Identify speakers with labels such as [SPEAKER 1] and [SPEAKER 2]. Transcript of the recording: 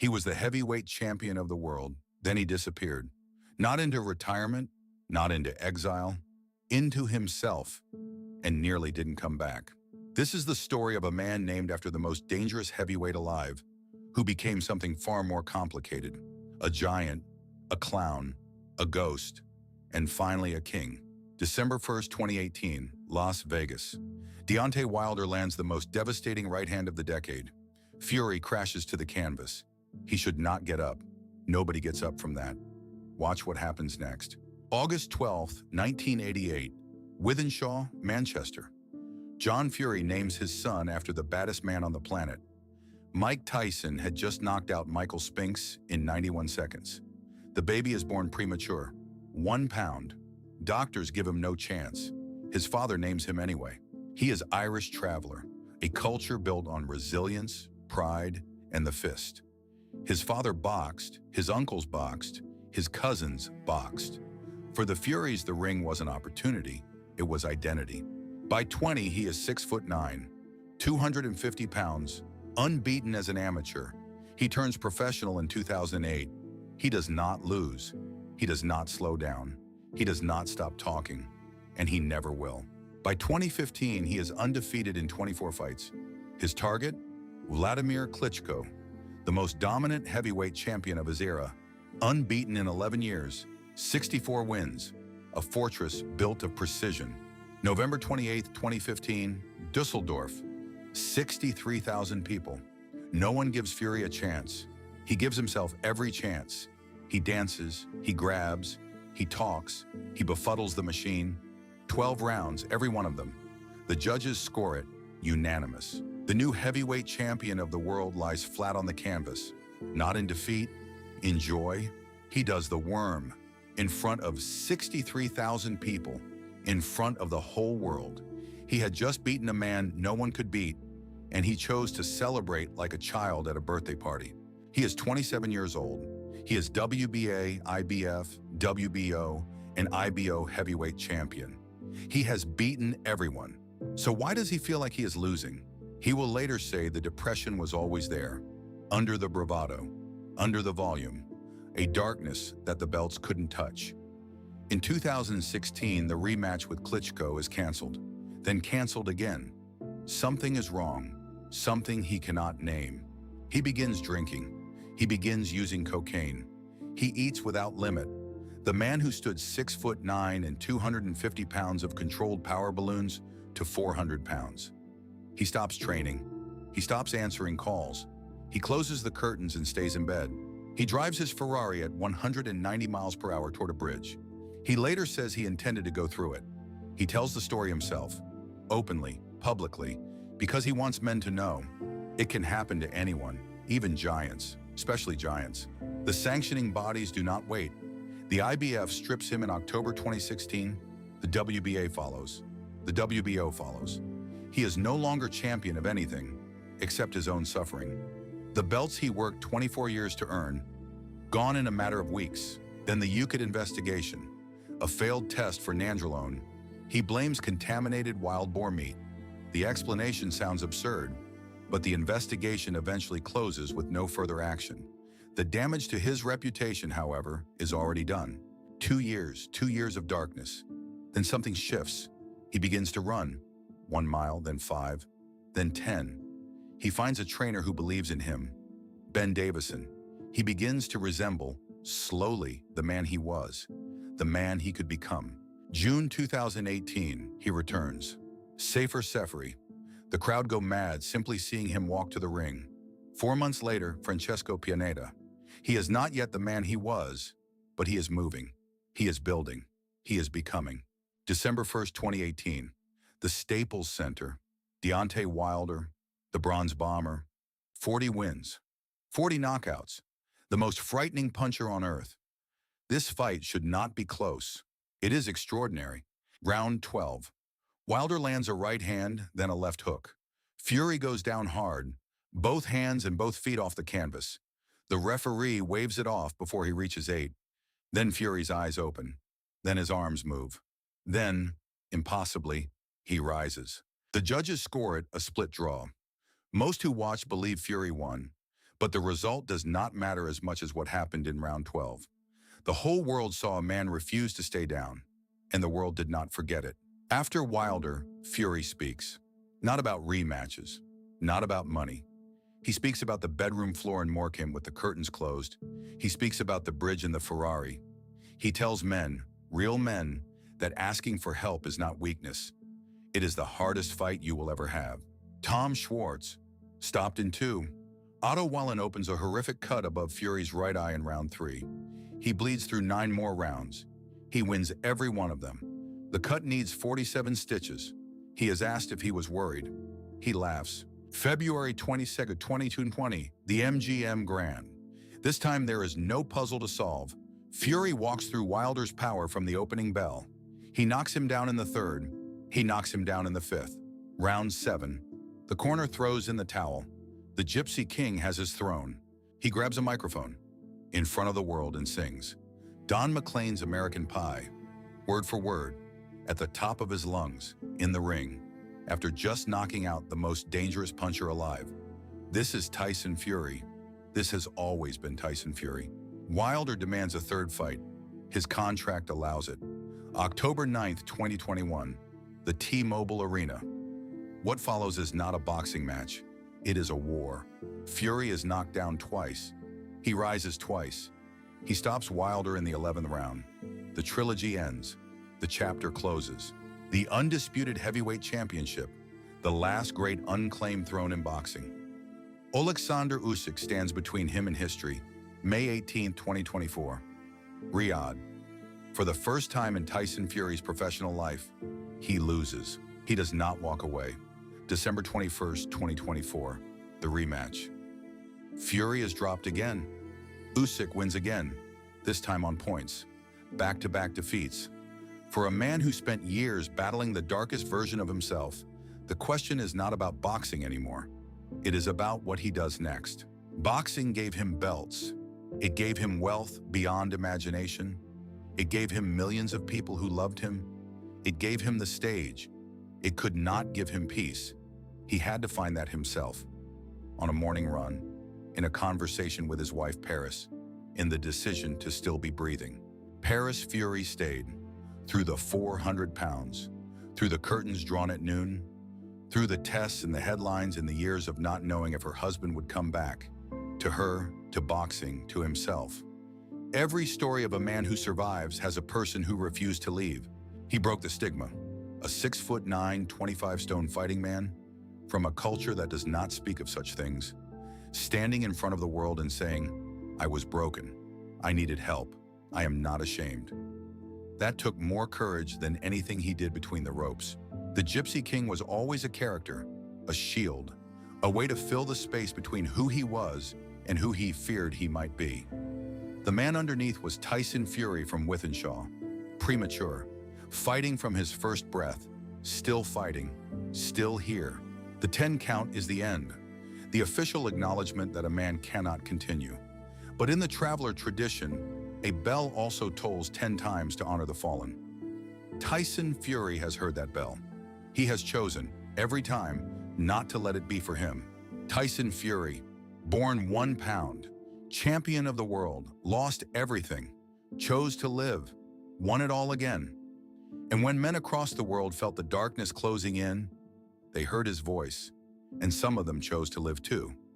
[SPEAKER 1] He was the heavyweight champion of the world, then he disappeared. Not into retirement, not into exile, into himself, and nearly didn't come back. This is the story of a man named after the most dangerous heavyweight alive, who became something far more complicated. A giant, a clown, a ghost, and finally a king. December 1st, 2018, Las Vegas. Deontay Wilder lands the most devastating right hand of the decade. Fury crashes to the canvas. He should not get up. Nobody gets up from that. Watch what happens next. August 12th, 1988, Wythenshawe, Manchester. John Fury names his son after the baddest man on the planet. Mike Tyson had just knocked out Michael Spinks in 91 seconds. The baby is born premature, 1 pound. Doctors give him no chance. His father names him anyway. He is Irish traveler, a culture built on resilience, pride, and the fist. His father boxed, his uncles boxed, his cousins boxed. For the Furies, the ring was an opportunity, it was identity. By 20, he is 6'9", 250 pounds, unbeaten as an amateur. He turns professional in 2008. He does not lose. He does not slow down. He does not stop talking, and he never will. By 2015, he is undefeated in 24 fights. His target? Wladimir Klitschko, the most dominant heavyweight champion of his era, unbeaten in 11 years, 64 wins, a fortress built of precision. November 28, 2015, Dusseldorf, 63,000 people. No one gives Fury a chance. He gives himself every chance. He dances, he grabs, he talks, he befuddles the machine. 12 rounds, every one of them. The judges score it, unanimous. The new heavyweight champion of the world lies flat on the canvas. Not in defeat, in joy. He does the worm in front of 63,000 people, in front of the whole world. He had just beaten a man no one could beat, and he chose to celebrate like a child at a birthday party. He is 27 years old. He is WBA, IBF, WBO, and IBO heavyweight champion. He has beaten everyone. So why does he feel like he is losing? He will later say the depression was always there, under the bravado, under the volume, a darkness that the belts couldn't touch. In 2016, the rematch with Klitschko is canceled, then canceled again. Something is wrong, something he cannot name. He begins drinking. He begins using cocaine. He eats without limit. The man who stood 6'9" and 250 pounds of controlled power balloons to 400 pounds. He stops training. He stops answering calls. He closes the curtains and stays in bed. He drives his Ferrari at 190 miles per hour toward a bridge. He later says he intended to go through it. He tells the story himself, openly, publicly, because he wants men to know it can happen to anyone, even giants, especially giants. The sanctioning bodies do not wait. The IBF strips him in October 2016. The WBA follows. The WBO follows. He is no longer champion of anything except his own suffering. The belts he worked 24 years to earn, gone in a matter of weeks. Then the UKIT investigation, a failed test for nandrolone. He blames contaminated wild boar meat. The explanation sounds absurd, but the investigation eventually closes with no further action. The damage to his reputation, however, is already done. 2 years of darkness. Then something shifts. He begins to run. 1 mile, then 5, then 10. He finds a trainer who believes in him, Ben Davison. He begins to resemble, slowly, the man he was, the man he could become. June 2018, he returns. Safer Seferi. The crowd go mad simply seeing him walk to the ring. 4 months later, Francesco Pianeta. He is not yet the man he was, but he is moving. He is building. He is becoming. December 1st, 2018. The Staples Center. Deontay Wilder, the Bronze Bomber. 40 wins. 40 knockouts. The most frightening puncher on earth. This fight should not be close. It is extraordinary. Round 12. Wilder lands a right hand, then a left hook. Fury goes down hard, both hands and both feet off the canvas. The referee waves it off before he reaches 8. Then Fury's eyes open. Then his arms move. Then, impossibly, he rises. The judges score it a split draw. Most who watch believe Fury won, But the result does not matter as much as what happened in round 12. The whole world saw a man refuse to stay down, and the world did not forget it. After Wilder, Fury speaks. Not about rematches, not about money. He speaks about the bedroom floor in Morecambe with the curtains closed. He speaks about the bridge in the Ferrari. He tells men, real men, that asking for help is not weakness. It is the hardest fight you will ever have. Tom Schwartz, stopped in 2. Otto Wallen opens a horrific cut above Fury's right eye in round 3. He bleeds through 9 more rounds. He wins every one of them. The cut needs 47 stitches. He is asked if he was worried. He laughs. February 22nd, 2020, the MGM Grand. This time there is no puzzle to solve. Fury walks through Wilder's power from the opening bell. He knocks him down in the 3rd. He knocks him down in the 5th. Round 7. The corner throws in the towel. The Gypsy King has his throne. He grabs a microphone in front of the world and sings Don McLean's American Pie, word for word, at the top of his lungs, in the ring, after just knocking out the most dangerous puncher alive. This is Tyson Fury. This has always been Tyson Fury. Wilder demands a 3rd fight. His contract allows it. October 9th, 2021, the T-Mobile Arena. What follows is not a boxing match. It is a war. Fury is knocked down twice. He rises twice. He stops Wilder in the 11th round. The trilogy ends. The chapter closes. The Undisputed Heavyweight Championship, the last great unclaimed throne in boxing. Alexander Usyk stands between him and history. May 18, 2024. Riyadh. For the first time in Tyson Fury's professional life, he loses. He does not walk away. December 21st, 2024. The rematch. Fury is dropped again. Usyk wins again, this time on points. Back-to-back defeats. For a man who spent years battling the darkest version of himself, the question is not about boxing anymore. It is about what he does next. Boxing gave him belts. It gave him wealth beyond imagination. It gave him millions of people who loved him. It gave him the stage. It could not give him peace. He had to find that himself. On a morning run, in a conversation with his wife Paris, in the decision to still be breathing. Paris Fury stayed. Through the 400 pounds, through the curtains drawn at noon, through the tests and the headlines and the years of not knowing if her husband would come back, to her, to boxing, to himself. Every story of a man who survives has a person who refused to leave. He broke the stigma. A 6'9", 25-stone fighting man from a culture that does not speak of such things, standing in front of the world and saying, I was broken. I needed help. I am not ashamed. That took more courage than anything he did between the ropes. The Gypsy King was always a character, a shield, a way to fill the space between who he was and who he feared he might be. The man underneath was Tyson Fury from Wythenshawe, premature, fighting from his first breath, still fighting, still here. The 10 count is the end, the official acknowledgement that a man cannot continue. But in the traveler tradition, a bell also tolls 10 times to honor the fallen. Tyson Fury has heard that bell. He has chosen, every time, not to let it be for him. Tyson Fury, born 1 pound, champion of the world, lost everything, chose to live, won it all again. And when men across the world felt the darkness closing in, they heard his voice, and some of them chose to live too.